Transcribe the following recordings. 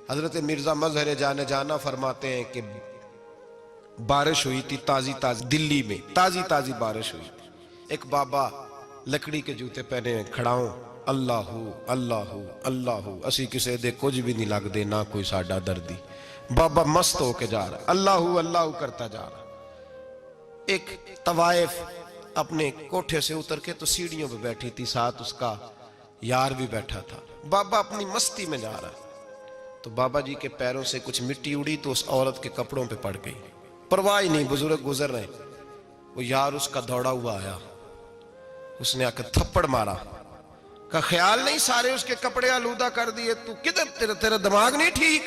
हजरत मिर्जा मजहर जाने जाना फरमाते हैं कि बारिश हुई थी ताजी ताजी, दिल्ली में ताजी ताजी बारिश हुई। एक बाबा लकड़ी के जूते पहने खड़ा हो, अल्लाहू अल्लाहू अल्लाहू, असी किसी दे कुछ भी नहीं लगते, ना कोई साडा दर्दी। बाबा मस्त होके जा रहा, अल्लाहू अल्लाहू करता जा रहा। एक तवाइफ अपने कोठे से उतर के तो सीढ़ियों पे बैठी थी, साथ उसका यार भी बैठा था। बाबा अपनी मस्ती में जा रहा, तो बाबा जी के पैरों से कुछ मिट्टी उड़ी तो उस औरत के कपड़ों पे पड़ गई। परवाह ही नहीं, बुजुर्ग गुजर रहे। वो यार उसका दौड़ा हुआ आया, उसने आकर थप्पड़ मारा। का ख्याल नहीं सारे उसके कपड़े आलूदा कर दिए, तू किधर, तेरा दिमाग नहीं ठीक।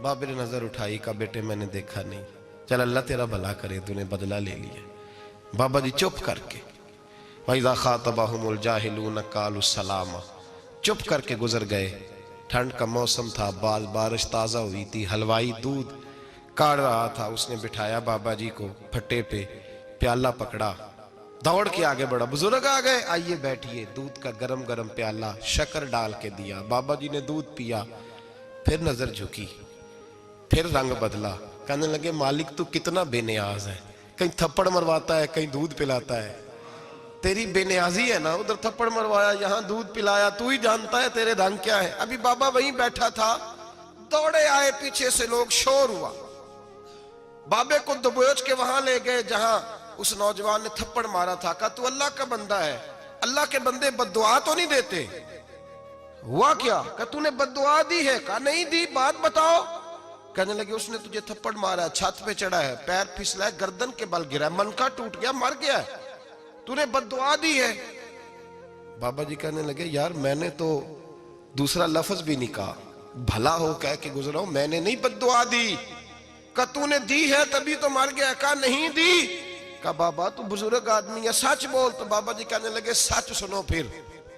बाबे ने नजर उठाई, का बेटे मैंने देखा नहीं, चल अल्लाह तेरा भला करे, तूने बदला ले लिया। बाबा जी चुप करके, वइज़ा ख़ातबहुमुल जाहिलून क़ालू सलामा, चुप करके गुजर गए। ठंड का मौसम था, बारिश ताज़ा हुई थी, हलवाई दूध काढ़ रहा था। उसने बिठाया बाबा जी को फट्टे पे, प्याला पकड़ा, दौड़ के आगे बढ़ा। बुजुर्ग आ गए, आइए बैठिए। दूध का गरम गरम प्याला शक्कर डाल के दिया। बाबा जी ने दूध पिया, फिर नजर झुकी, फिर रंग बदला। कहने लगे मालिक तू कितना बेनियाज है, कहीं थप्पड़ मरवाता है, कहीं दूध पिलाता है। तेरी बेनियाजी है ना, उधर थप्पड़ मरवाया, यहाँ दूध पिलाया, तू ही जानता है तेरे रंग क्या है। अभी बाबा वहीं बैठा था, दौड़े आए पीछे से लोग, शोर हुआ। बाबे को दबोच के वहां ले गए जहां उस नौजवान ने थप्पड़ मारा था। कहा तू अल्लाह का बंदा है, अल्लाह के बंदे बद्दुआ तो नहीं देते। हुआ क्या? कहा तूने बद्दुआ दी है? कहा नहीं दी, बात बताओ। कहने लगे उसने तुझे थप्पड़ मारा है, छत पे चढ़ा है, पैर फिसला है, गर्दन के बल गिरा है, मनका टूट गया, मर गया, तूने बद्दुआ दी है। बाबा जी कहने लगे यार मैंने तो दूसरा लफ्ज भी नहीं कहा, भला हो कह के गुजरा हूं, मैंने नहीं बद्दुआ दी। का तूने दी है तभी तो मर गया। कहा नहीं दी। का बाबा तू बुजुर्ग आदमी है, सच बोल। तो बाबा जी कहने लगे सच सुनो। फिर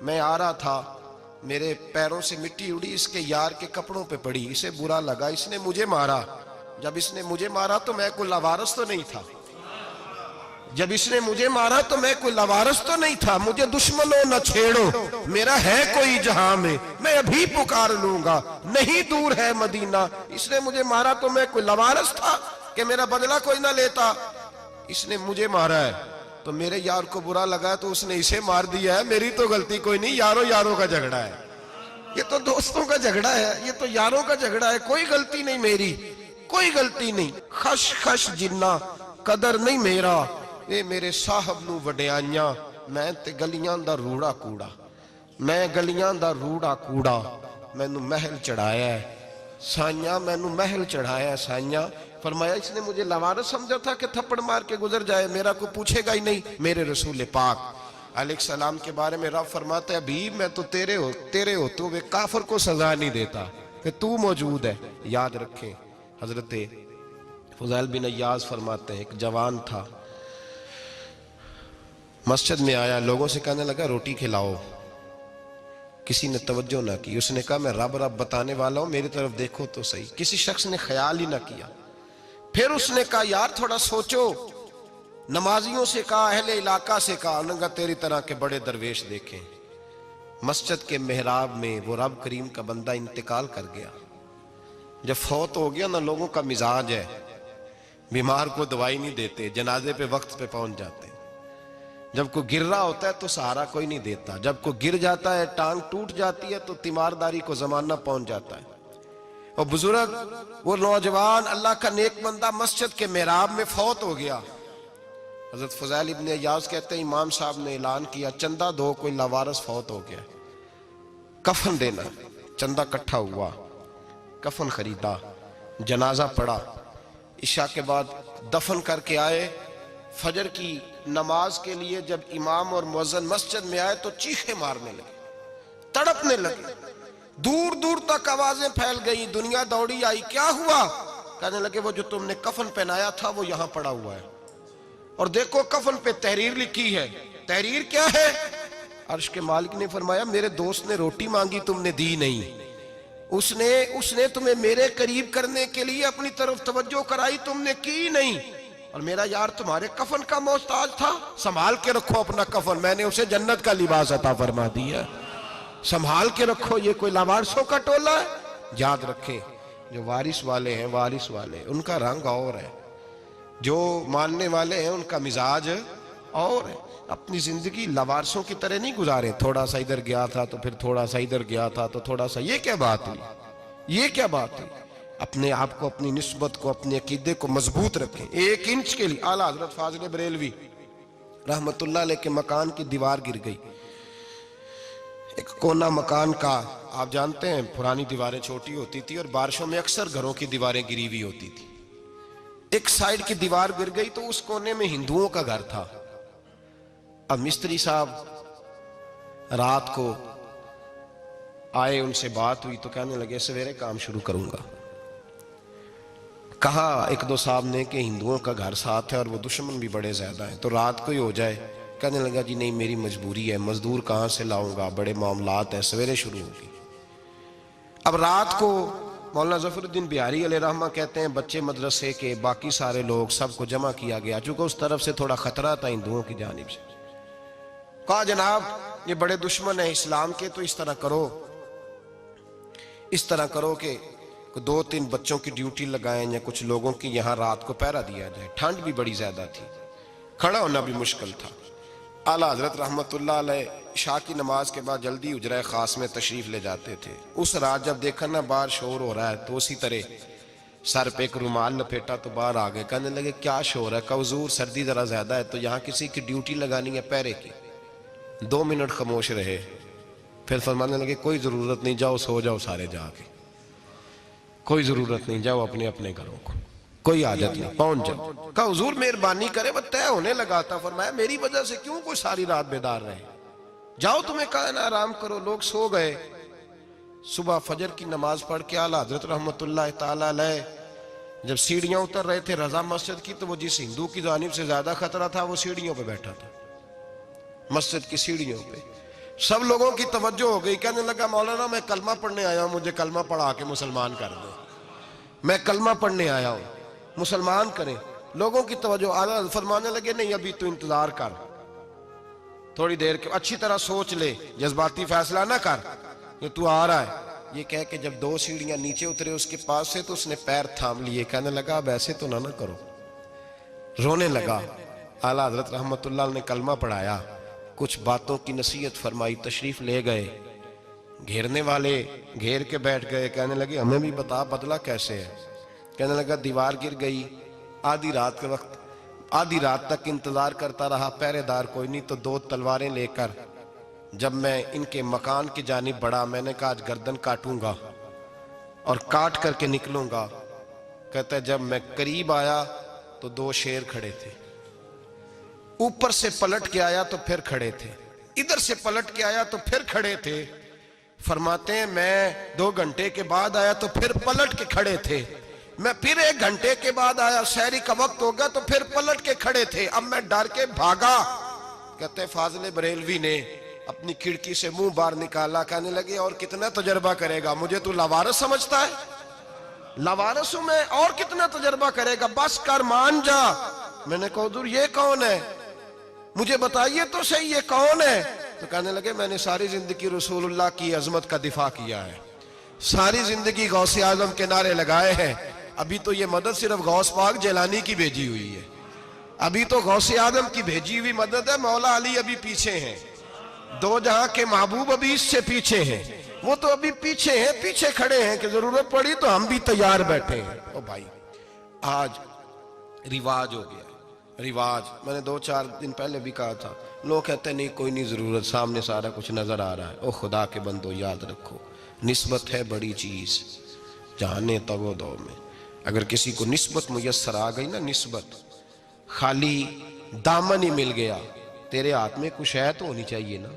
मैं आ रहा था, मेरे पैरों से मिट्टी उड़ी, इसके यार के कपड़ों पे पड़ी, इसे बुरा लगा, इसने मुझे मारा। जब इसने मुझे मारा तो मैं कोई लवारस तो नहीं था, जब इसने मुझे मारा तो मैं कोई लवारस तो नहीं था। मुझे दुश्मनों न छेड़ो, मेरा है कोई जहां में, मैं अभी पुकार लूंगा, नहीं दूर है मदीना। इसने मुझे मारा तो मैं कोई लवारस था कि मेरा बदला कोई ना लेता। इसने मुझे मारा है तो मेरे यार को बुरा लगा तो उसने इसे मार दिया है, मेरी तो गलती कोई नहीं, यारों यारों का झगड़ा है। ये तो दोस्तों का झगड़ा है, ये तो यारों का झगड़ा है, कोई गलती नहीं मेरी, कोई गलती नहीं। खश खश जिन्ना कदर नहीं मेरा, ये मेरे साहब नू वडियाइयां, मैं ते गलियां दा रूड़ा कूड़ा, मैं गलियां दा रूड़ा कूड़ा, मैनू महल चढ़ाया है साइयां, मैनू महल चढ़ाया साइयां। फरमाया इसने मुझे लवारस समझा था कि थप्पड़ मार के गुजर जाए, मेरा को पूछेगा ही नहीं। मेरे रसूल पाक अलैहिस्सलाम के बारे में रब फरमाता है अभी मैं तो तेरे होते हुए काफिर को सजा नहीं देता कि तू मौजूद है। याद रखें, हजरत फुज़ैल बिन अय्याज़ फरमाते हैं एक जवान था, मस्जिद में आया, लोगों से कहने लगा रोटी खिलाओ, किसी ने तवज्जो ना की। उसने कहा मैं रब रब बताने वाला हूं, मेरी तरफ देखो तो सही। किसी शख्स ने ख्याल ही ना किया। फिर उसने कहा यार थोड़ा सोचो, नमाजियों से कहा, अहले इलाका से कहा, उन्होंने कहा तेरी तरह के बड़े दरवेश देखें। मस्जिद के मेहराब में वो रब करीम का बंदा इंतकाल कर गया। जब फौत हो गया ना, लोगों का मिजाज है, बीमार को दवाई नहीं देते, जनाजे पे वक्त पे पहुंच जाते। जब कोई गिर रहा होता है तो सहारा कोई नहीं देता, जब कोई गिर जाता है, टांग टूट जाती है तो तीमारदारी को जमाना पहुंच जाता है। और बुजुर्ग वो नौजवान अल्लाह का नेक बंदा मस्जिद के मेहराब में फौत हो गया। हजरत फुज़ैल इब्न अय्याज़ कहते हैं इमाम साहब ने ऐलान किया चंदा दो, कोई लावारस फौत हो गया, कफन देना। चंदा इकट्ठा हुआ, कफन खरीदा, जनाजा पड़ा, इशा के बाद दफन करके आए। फजर की नमाज के लिए जब इमाम और मुअज्जिन मस्जिद में आए तो चीखे मारने लगे, तड़पने लगे, दूर दूर तक आवाजें फैल गई, दुनिया दौड़ी आई। क्या हुआ? कहने लगे वो जो तुमने कफन पहनाया था वो यहां पड़ा हुआ है, और देखो कफन पे तहरीर लिखी है। तहरीर क्या है? अर्श के मालिक ने फरमाया मेरे दोस्त ने रोटी मांगी, तुमने दी नहीं, उसने तुम्हें मेरे करीब करने के लिए अपनी तरफ तवज्जो कराई, तुमने की नहीं, और मेरा यार तुम्हारे कफन का मोहताज था, संभाल के रखो अपना कफन, मैंने उसे जन्नत का लिबास अता फरमा दिया, संभाल के रखो। ये कोई लावारसों का टोला है? याद रखें, जो वारिस वाले हैं, वारिस वाले, उनका रंग और है, जो मानने वाले हैं उनका मिजाज और है। अपनी जिंदगी लवारसों की तरह नहीं गुजारें, थोड़ा सा इधर गया था तो फिर थोड़ा सा इधर गया था तो थोड़ा सा, ये क्या बात हुई, ये क्या बात हुई। अपने आप को, अपनी निस्बत को, अपने अकीदे को मजबूत रखें। 1 इंच के लिए आला हजरत फाजिल बरेलवी रहमतुल्लाह अलैह के मकान की दीवार गिर गई। एक कोना मकान का, आप जानते हैं पुरानी दीवारें छोटी होती थी और बारिशों में अक्सर घरों की दीवारें गिरी हुई होती थी। एक साइड की दीवार गिर गई तो उस कोने में हिंदुओं का घर था। अब मिस्त्री साहब रात को आए, उनसे बात हुई तो कहने लगे सवेरे काम शुरू करूंगा। कहा 1-2 साहब ने कि हिंदुओं का घर साथ है और वो दुश्मन भी बड़े ज्यादा हैं, तो रात को ही हो जाए। कहने लगा जी नहीं, मेरी मजबूरी है, मजदूर कहाँ से लाऊंगा, बड़े मामलात हैं, सवेरे शुरू होगी। अब रात को मौलाना जफरुद्दीन बिहारी अलैहि रहमा कहते हैं बच्चे मदरसे के, बाकी सारे लोग, सबको जमा किया गया, चूंकि उस तरफ से थोड़ा खतरा था हिंदुओं की जानिब से। कहा जनाब ये बड़े दुश्मन है इस्लाम के, तो इस तरह करो कि 2-3 बच्चों की ड्यूटी लगाएं या कुछ लोगों की यहाँ रात को पहरा दिया जाए। ठंड भी बड़ी ज्यादा थी, खड़ा होना भी मुश्किल था। आला हजरत रहमतुल्लाह अलैह शाह की नमाज के बाद जल्दी उजरा खास में तशरीफ ले जाते थे। उस रात जब देखा ना बाहर शोर हो रहा है तो उसी तरह सर पे एक रुमाल लपेटा तो बाहर आ गए। कहने लगे क्या शोर है? कहा हुजूर सर्दी जरा ज्यादा है तो यहाँ किसी की ड्यूटी लगानी है पहरे की। 2 मिनट खामोश रहे, फिर फरमाने लगे कोई जरूरत नहीं, जाओ सो जाओ सारे जाके, कोई जरूरत नहीं, जाओ अपने अपने घरों को, कोई आदत नहीं, पहुंच जाओ। कहा हुजूर मेहरबानी करे, वो तय होने लगा था। फरमाया मेरी वजह से क्यों कोई सारी रात बेदार रहे, जाओ तुम्हें कहा ना आराम करो। लोग सो गए। सुबह फजर की नमाज पढ़ के आला हजरत रहमतुल्लाह ताला अलैह जब सीढ़ियां उतर रहे थे रजा मस्जिद की, तो वो जिस हिंदू की जानिब से ज्यादा खतरा था वो सीढ़ियों पे बैठा था, मस्जिद की सीढ़ियों पे। सब लोगों की तवज्जो हो गई। कहने लगा मौलाना मैं कलमा पढ़ने आया हूं, मुझे कलमा पढ़ा के मुसलमान कर दो, मैं कलमा पढ़ने आया हूं, मुसलमान करें। लोगों की तवज्जो, आला फरमाने लगे नहीं अभी तो इंतजार कर, थोड़ी देर के, अच्छी तरह सोच ले, जज्बाती फैसला ना कर, ये तू आ रहा है। ये कह के जब 2 सीढ़ियां नीचे उतरे उसके पास से तो उसने पैर थाम लिए। कहने लगा अब ऐसे तो ना करो, रोने लगा। आला हजरत रहमतुल्लाह ने कलमा पढ़ाया, कुछ बातों की नसीहत फरमाई, तशरीफ ले गए। घेरने वाले घेर के बैठ गए। कहने लगे हमें भी बता बदला कैसे है। कहने लगा दीवार गिर गई, आधी रात के वक्त, आधी रात तक इंतजार करता रहा, पहरेदार कोई नहीं, तो 2 तलवारें लेकर जब मैं इनके मकान की जानिब बढ़ा, मैंने कहा आज गर्दन काटूंगा और काट करके निकलूंगा। कहता है जब मैं करीब आया तो 2 शेर खड़े थे, ऊपर से पलट के आया तो फिर खड़े थे, इधर से पलट के आया तो फिर खड़े थे। फरमाते हैं मैं 2 घंटे के बाद आया तो फिर पलट के खड़े थे, मैं फिर 1 घंटे के बाद आया, शहरी का वक्त हो गया तो फिर पलट के खड़े थे। अब मैं डर के भागा। कहते फाजिल बरेलवी ने अपनी खिड़की से मुंह बाहर निकाला। कहने लगे और कितना तजर्बा करेगा, मुझे तू लावारिस समझता है, लावारिस हूं मैं, और कितना तजर्बा करेगा, बस कर मान जा। मैंने कहा हुजूर ये कौन है, मुझे बताइए तो सही ये कौन है। तो कहने लगे मैंने सारी जिंदगी रसूलुल्लाह की अजमत का दिफा किया है, सारी जिंदगी गौसे आजम के नारे लगाए हैं। अभी तो ये मदद सिर्फ गौस पाक जैलानी की भेजी हुई है, अभी तो गौसे आजम की भेजी हुई मदद है। मौला अली अभी पीछे हैं, 2 जहां के महबूब अभी इससे पीछे हैं, वो तो अभी पीछे हैं, पीछे खड़े हैं कि जरूरत पड़ी तो हम भी तैयार बैठे हैं। ओ भाई आज रिवाज हो गया, रिवाज। मैंने 2-4 दिन पहले भी कहा था, लोग कहते नहीं कोई नहीं जरूरत, सामने सारा कुछ नजर आ रहा है। ओ खुदा के बंदो याद रखो, निस्बत है बड़ी चीज, जाने तवो दो में। अगर किसी को निस्बत मुयस्सर आ गई ना, निस्बत, खाली दामन ही मिल गया, तेरे हाथ में कुछ है तो होनी चाहिए ना,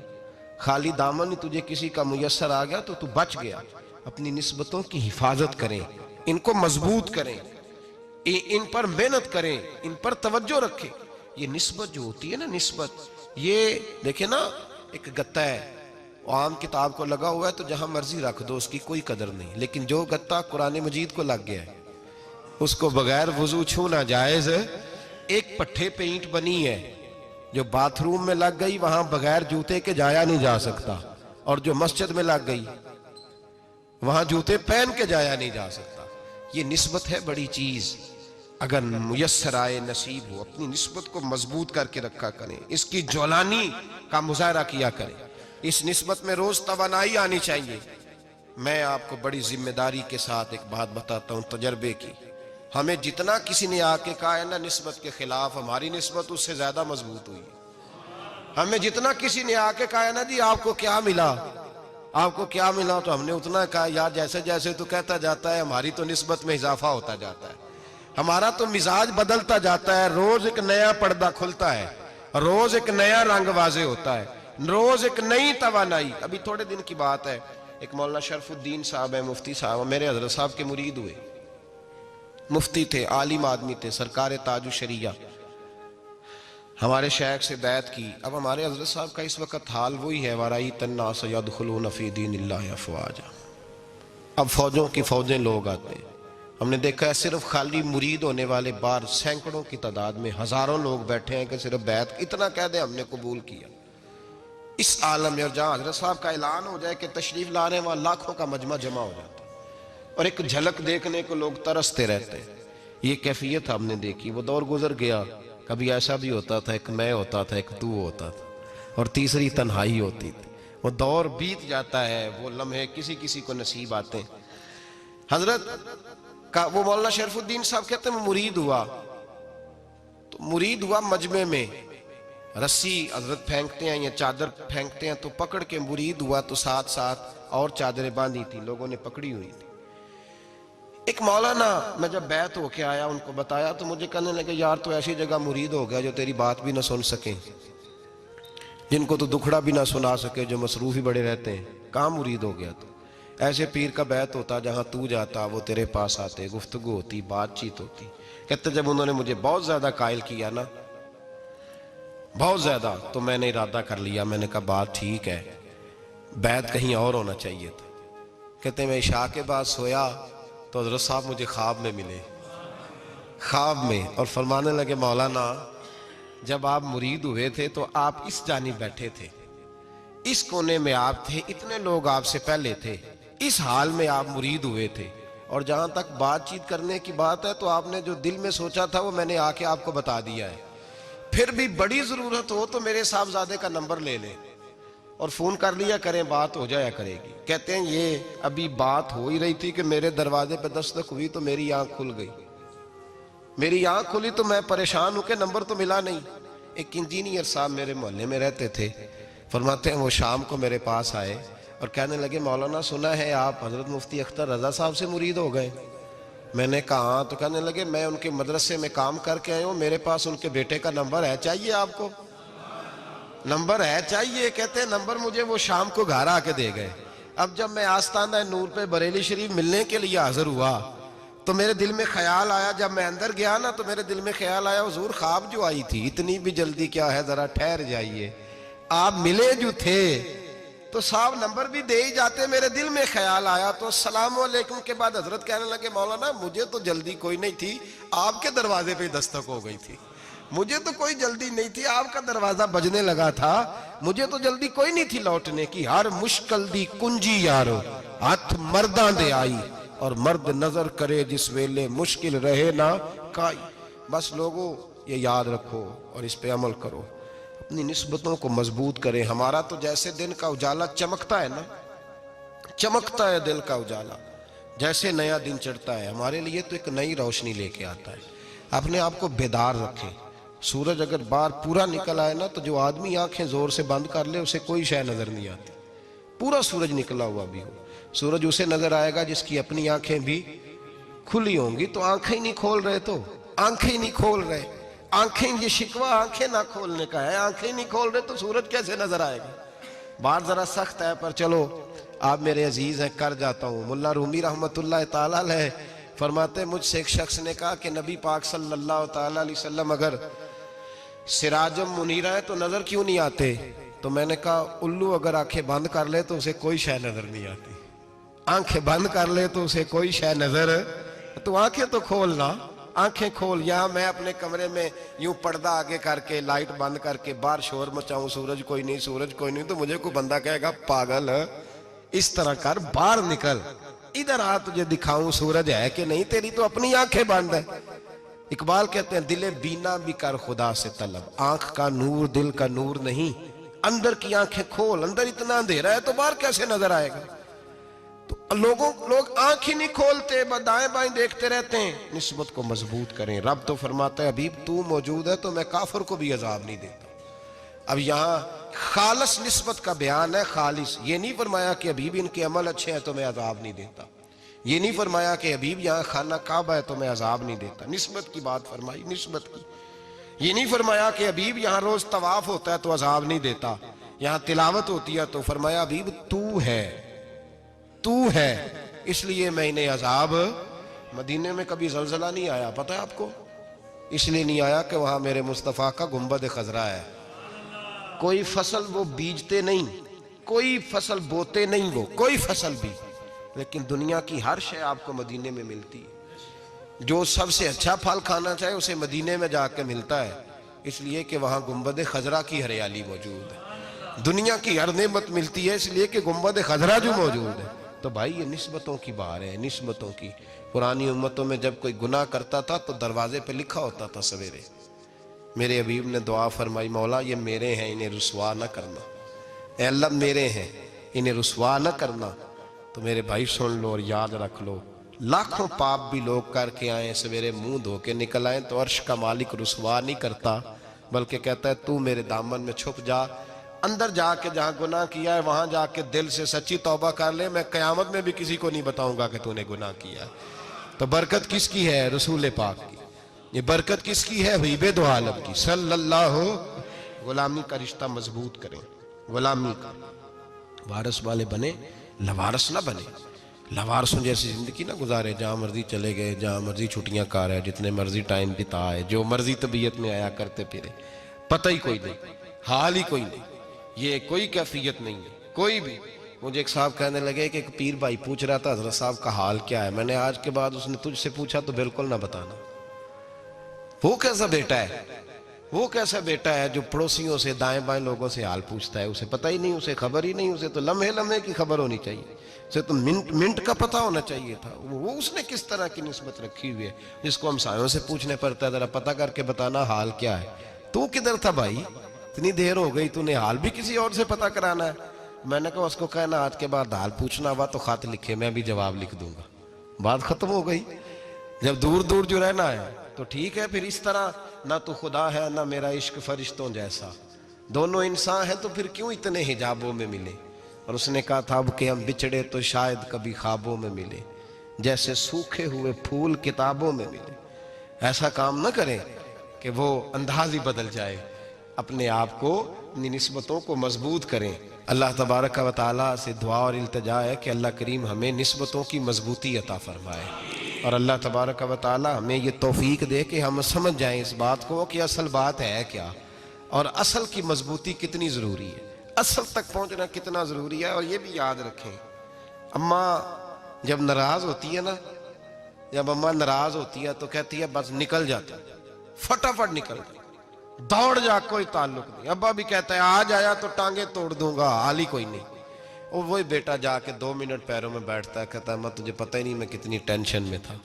खाली दामन ही तुझे किसी का मुयस्सर आ गया तो तू बच गया। अपनी निस्बतों की हिफाजत करें, इनको मजबूत करें, इन पर मेहनत करें, इन पर तवज्जो रखें। ये निस्बत जो होती है ना, निस्बत, ये देखे ना एक गत्ता है, आम किताब को लगा हुआ है तो जहां मर्जी रख दो, उसकी कोई कदर नहीं। लेकिन जो गत्ता कुरान मजीद को लग गया है उसको बगैर वजू छूना जायज है। एक पट्टे पे ईंट बनी है जो बाथरूम में लग गई, वहां बगैर जूते के जाया नहीं जा सकता, और जो मस्जिद में लग गई वहां जूते पहन के जाया नहीं जा सकता। ये निस्बत है बड़ी चीज। अगर मुयस्सर आए नसीब हो, अपनी निस्बत को मजबूत करके रखा करें, इसकी जौलानी का मुजाहरा किया करें। इस निस्बत में रोज तवानाई आनी चाहिए। मैं आपको बड़ी जिम्मेदारी के साथ एक बात बताता हूं तजर्बे की। हमें जितना किसी ने आके कहा है ना निस्बत के खिलाफ, हमारी निस्बत उससे ज्यादा मजबूत हुई। हमें जितना किसी ने आके कहा है ना जी आपको क्या मिला, आपको क्या मिला, तो हमने उतना कहा यार जैसे जैसे तो कहता जाता है हमारी तो निस्बत में इजाफा होता जाता है, हमारा तो मिजाज बदलता जाता है। रोज एक नया पर्दा खुलता है, रोज एक नया रंग वाजे होता है, रोज एक नई तवानाई। अभी थोड़े दिन की बात है, एक मौलाना शरफुद्दीन साहब है, मुफ्ती साहब, मेरे हजरत साहब के मुरीद हुए। मुफ्ती थे, आलिम आदमी थे, सरकार ताजु शरिया। हमारे शेख से बैत की। अब हमारे हजरत साहब का इस वक्त हाल वही है, वराई तन्ना सयदखुलून फी दीनिल्लाहि अफवाजा। अब फौजों की फौजें लोग आते हैं। हमने देखा है सिर्फ खाली मुरीद होने वाले बाहर सैकड़ों की तादाद में हजारों लोग बैठे हैं कि सिर्फ बैत इतना कह दे हमने कबूल किया। इस आलम में और जहां हजरत साहब का ऐलान हो जाए कि तशरीफ ला रहे हैं, वहां लाखों का मजमा जमा हो जाता है और एक झलक देखने को लोग तरसते रहते हैं। ये कैफियत हमने देखी। वो दौर गुजर गया, कभी ऐसा भी होता था एक मैं होता था, एक तू होता था और तीसरी तन्हाई होती थी। वो दौर बीत जाता है, वो लम्हे किसी किसी को नसीब आते हैं। हजरत का वो मौलाना शरफुद्दीन साहब कहते हैं मुरीद हुआ, तो मुरीद हुआ मजमे में रस्सी हजरत फेंकते हैं या चादर फेंकते हैं, तो पकड़ के मुरीद हुआ, तो साथ साथ और चादरें बांधी थी, लोगों ने पकड़ी हुई थी। एक मौलाना, मैं जब बैत होके आया उनको बताया तो मुझे कहने लगे यार तो ऐसी जगह मुरीद हो गया जो तेरी बात भी ना सुन सके, जिनको तो दुखड़ा भी ना सुना सके, जो मसरूफ ही बड़े रहते हैं, कहाँ मुरीद हो गया। तो ऐसे पीर का बैत होता जहां तू जाता वो तेरे पास आते, गुफ्तगू होती, बातचीत होती। कहते जब उन्होंने मुझे बहुत ज्यादा कायल किया ना, बहुत ज्यादा, तो मैंने इरादा कर लिया, मैंने कहा बात ठीक है, बैत कहीं और होना चाहिए था। कहते मैं इशा के बाद सोया तो हजरत साहब मुझे ख्वाब में मिले, ख्वाब में, और फरमाने लगे मौलाना जब आप मुरीद हुए थे तो आप इस जानिब बैठे थे, इस कोने में आप थे, इतने लोग आपसे पहले थे, इस हाल में आप मुरीद हुए थे, और जहां तक बातचीत करने की बात है तो आपने जो दिल में सोचा था वो मैंने आके आपको बता दिया है। फिर भी बड़ी जरूरत हो तो मेरे साहबजादे का नंबर ले लें और फोन कर लिया करें, बात हो जाया करेगी। कहते हैं ये अभी बात हो ही रही थी कि मेरे दरवाजे पे दस्तक हुई तो मेरी आंख खुल गई। मेरी आंख खुली तो मैं परेशान हूं कि नंबर तो मिला नहीं। एक इंजीनियर साहब मेरे मोहल्ले में रहते थे, फरमाते हैं वो शाम को मेरे पास आए और कहने लगे मौलाना सुना है आप हजरत मुफ्ती अख्तर रजा साहब से मुरीद हो गए। मैंने कहा, तो कहने लगे मैं उनके मदरसे में काम करके आया हूँ, मेरे पास उनके बेटे का नंबर है, चाहिए आपको? नंबर है चाहिए? कहते हैं नंबर मुझे वो शाम को घर आके दे गए। अब जब मैं आस्ताना नूर पे बरेली शरीफ मिलने के लिए हाजिर हुआ तो मेरे दिल में ख्याल आया, जब मैं अंदर गया ना तो मेरे दिल में ख्याल आया हुजूर ख्वाब जो आई थी, इतनी भी जल्दी क्या है, जरा ठहर जाइए, आप मिले जो थे तो साहब नंबर भी दे ही जाते। मेरे दिल में ख्याल आया तो अस्सलाम वालेकुम के बाद हजरत कहने लगे मौलाना मुझे तो जल्दी कोई नहीं थी, आपके दरवाजे पे दस्तक हो गई थी, मुझे तो कोई जल्दी नहीं थी, आपका दरवाजा बजने लगा था, मुझे तो जल्दी कोई नहीं थी लौटने की। हर मुश्किल दी कुंजी यारो हाथ मर्दां दे आई, और मर्द नजर करे जिस वेले मुश्किल रहे ना काई। बस लोगों ये याद रखो और इस पे अमल करो, अपनी निस्बतों को मजबूत करें। हमारा तो जैसे दिन का उजाला चमकता है ना, चमकता है दिल का उजाला, जैसे नया दिन चढ़ता है हमारे लिए तो एक नई रोशनी लेके आता है। अपने आप को बेदार रखें। सूरज अगर बाहर पूरा निकल आए ना तो जो आदमी आंखें जोर से बंद कर ले उसे कोई शय नजर नहीं आती। पूरा सूरज निकला हुआ भी हो, सूरज उसे नजर आएगा जिसकी अपनी आंखें भी खुली होंगी। तो आंखें ही नहीं खोल रहे, तो आंखें ही नहीं खोल रहे, आंखें, ये शिकवा आंखें ना खोलने का है, आंखें ही नहीं खोल रहे तो सूरज कैसे नजर आएगा। बात जरा सख्त है पर चलो आप मेरे अजीज हैं, कर जाता हूँ। मुल्ला रूमी रहमतुल्लाह ताला अलैह फरमाते मुझसे एक शख्स ने कहा कि नबी पाक सल्लल्लाहु ताला अलैहि वसल्लम अगर सिराजम मुनीरा है तो नजर क्यों नहीं आते? तो मैंने कहा उल्लू अगर आंखें बंद कर ले तो उसे कोई शय नजर नहीं आती, आंखें बंद कर ले तो उसे कोई शय नजर, तो आंखें तो खोलना, आंखें खोल। यहाँ मैं अपने कमरे में यूं पर्दा आगे करके लाइट बंद करके बाहर शोर मचाऊं, सूरज कोई नहीं, सूरज कोई नहीं, तो मुझे कोई बंदा कहेगा पागल है, इस तरह कर, बाहर निकल, इधर आ तुझे दिखाऊं सूरज है कि नहीं, तेरी तो अपनी आंखें बंद है। इकबाल कहते हैं दिले बीना भी कर खुदा से तलब, आंख का नूर दिल का नूर नहीं, अंदर की आंखें खोल, अंदर इतना अंधेरा है तो बाहर कैसे नजर आएगा। तो लोग आंख ही नहीं खोलते, दाएं बाएं देखते रहते हैं। निस्बत को मजबूत करें। रब तो फरमाता है हबीब तू मौजूद है तो मैं काफिर को भी अजाब नहीं देता। अब यहाँ खालिस निस्बत का बयान है, खालिस। ये नहीं फरमाया कि हबीब इनके अमल अच्छे हैं तो मैं अजाब नहीं देता, ये नहीं फरमाया कि हबीब यहाँ खाना काबा है तो मैं अजाब नहीं देता। निस्बत की बात फरमाई, निस्बत की। ये नहीं फरमाया कि हबीब यहाँ रोज तवाफ होता है तो अजाब नहीं देता, यहाँ तिलावत होती है तो फरमाया हबीब तू है, तू है, इसलिए मैं इन्हें अजाब। मदीने में कभी जलजला नहीं आया, पता है आपको? इसलिए नहीं आया कि वहां मेरे मुस्तफा का गुंबद खजरा है। कोई फसल वो बीजते नहीं, कोई फसल बोते नहीं, वो कोई फसल भी, लेकिन दुनिया की हर शय आपको मदीने में मिलती है। जो सबसे अच्छा फल खाना चाहे उसे मदीने में जाके मिलता है, इसलिए कि वहां गुंबद खजरा की हरियाली मौजूद है। दुनिया की हर नेमत मिलती है इसलिए कि गुंबद खजरा जो मौजूद है। तो भाई ये निस्बतों की बात है, निस्बतों की। पुरानी उम्मतों में जब कोई गुनाह करता था तो दरवाजे पे लिखा होता था सवेरे, मेरे हबीब ने दुआ फरमाई मौला ये मेरे हैं इन्हें रुसवा न करना, ऐ अल्लाह मेरे हैं इन्हें रुसवा न करना। तो मेरे भाई सुन लो और याद रख लो, लाखों पाप भी लोग करके आए, सवेरे मुंह धो के निकल आए तो अर्श का मालिक रुसवा नहीं करता, बल्कि कहता है तू मेरे दामन में छुप जा, अंदर जाके जहां गुनाह किया है वहां जाके दिल से सच्ची तौबा कर ले, मैं कयामत में भी किसी को नहीं बताऊंगा कि तूने गुनाह किया। तो बरकत किसकी है? रसूल पाक की। ये बरकत किसकी है? हबीब दो आलम की सल्लल्लाहु। गुलामी का रिश्ता मजबूत करें, गुलामी का। वारस वाले बने, लवारस ना बने। लवारसों जैसी जिंदगी ना गुजारे, जहां मर्जी चले गए, जहां मर्जी छुट्टियां कार है, जितने मर्जी टाइम बिताए, जो मर्जी तबीयत में आया करते फिरे, पता ही कोई नहीं, हाल ही कोई नहीं, ये कोई कैफियत नहीं है कोई भी। मुझे एक साहब कहने लगे कि एक पीर भाई पूछ रहा था हजरत साहब का हाल क्या है। मैंने आज के बाद उसने तुझसे पूछा तो बिल्कुल ना बताना। वो कैसा बेटा है, वो कैसा बेटा है जो पड़ोसियों से दाएं बाएं लोगों से हाल पूछता है, उसे पता ही नहीं, उसे खबर ही नहीं, उसे तो लम्हे लम्हे की खबर होनी चाहिए, उसे तो मिनट मिनट का पता होना चाहिए था। वो उसने किस तरह की निस्बत रखी हुई है जिसको हम सायों से पूछने पड़ता है जरा पता करके बताना हाल क्या है। तू किधर था भाई, इतनी देर हो गई, तूने हाल भी किसी और से पता कराना है। मैंने कहा उसको कहना आज के बाद हाल पूछना हुआ तो खत लिखे, मैं भी जवाब लिख दूंगा, बात खत्म हो गई। जब दूर दूर जो रहना है तो ठीक है, फिर इस तरह ना तो खुदा है ना मेरा इश्क फरिश्तों जैसा, दोनों इंसान है तो फिर क्यों इतने हिजाबों में मिले। और उसने कहा था अब कि हम बिछड़े तो शायद कभी ख्वाबों में मिले, जैसे सूखे हुए फूल किताबों में मिले। ऐसा काम न करें कि वो अंदाज ही बदल जाए, अपने आप को, अपनी निस्बतों को मजबूत करें। अल्लाह तबारक व तआला से दुआ और इल्तिजा है कि अल्लाह करीम हमें निस्बतों की मजबूती अता फरमाए, और अल्लाह तबारक व तआला हमें ये तौफीक दे कि हम समझ जाएं इस बात को कि असल बात है क्या, और असल की मजबूती कितनी ज़रूरी है, असल तक पहुंचना कितना ज़रूरी है। और ये भी याद रखें, अम्मा जब नाराज़ होती है ना, जब अम्मा नाराज़ होती है तो कहती है बस निकल जाती, फटाफट निकल जाती, दौड़ जा, कोई ताल्लुक नहीं। अब्बा भी कहता है आज आया तो टांगे तोड़ दूंगा, हाल ही कोई नहीं। और वही बेटा जाके 2 मिनट पैरों में बैठता है, कहता है अम्मा तुझे पता ही नहीं मैं कितनी टेंशन में था।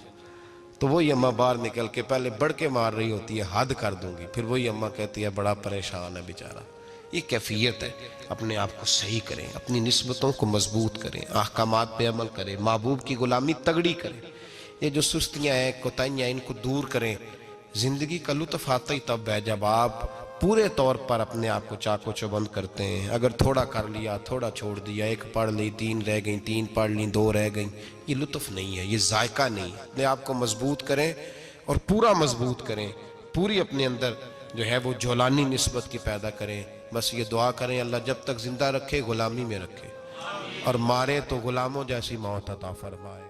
तो वही अम्मा बाहर निकल के पहले बढ़ के मार रही होती है, हद कर दूंगी, फिर वही अम्मा कहती है बड़ा परेशान है बेचारा। ये कैफियत है, अपने आप को सही करें, अपनी निस्बतों को मजबूत करें, अहकामात पे अमल करें, महबूब की गुलामी तगड़ी करें। ये जो सुस्तियाँ हैं, कोताहियाँ, इनको दूर करें। जिंदगी का लुत्फ आता ही तब है जब आप पूरे तौर पर अपने आप को चाको चौबंद करते हैं। अगर थोड़ा कर लिया, थोड़ा छोड़ दिया, 1 पढ़ ली, 3 रह गई, 3 पढ़ ली, 2 रह गई, ये लुत्फ नहीं है, ये जायका नहीं है। अपने आप को मजबूत करें और पूरा मजबूत करें, पूरी अपने अंदर जो है वो जौलानी निस्बत की पैदा करें। बस ये दुआ करें अल्लाह जब तक जिंदा रखे गुलामी में रखे, और मारे तो गुलामों जैसी मौत अता फरमाए।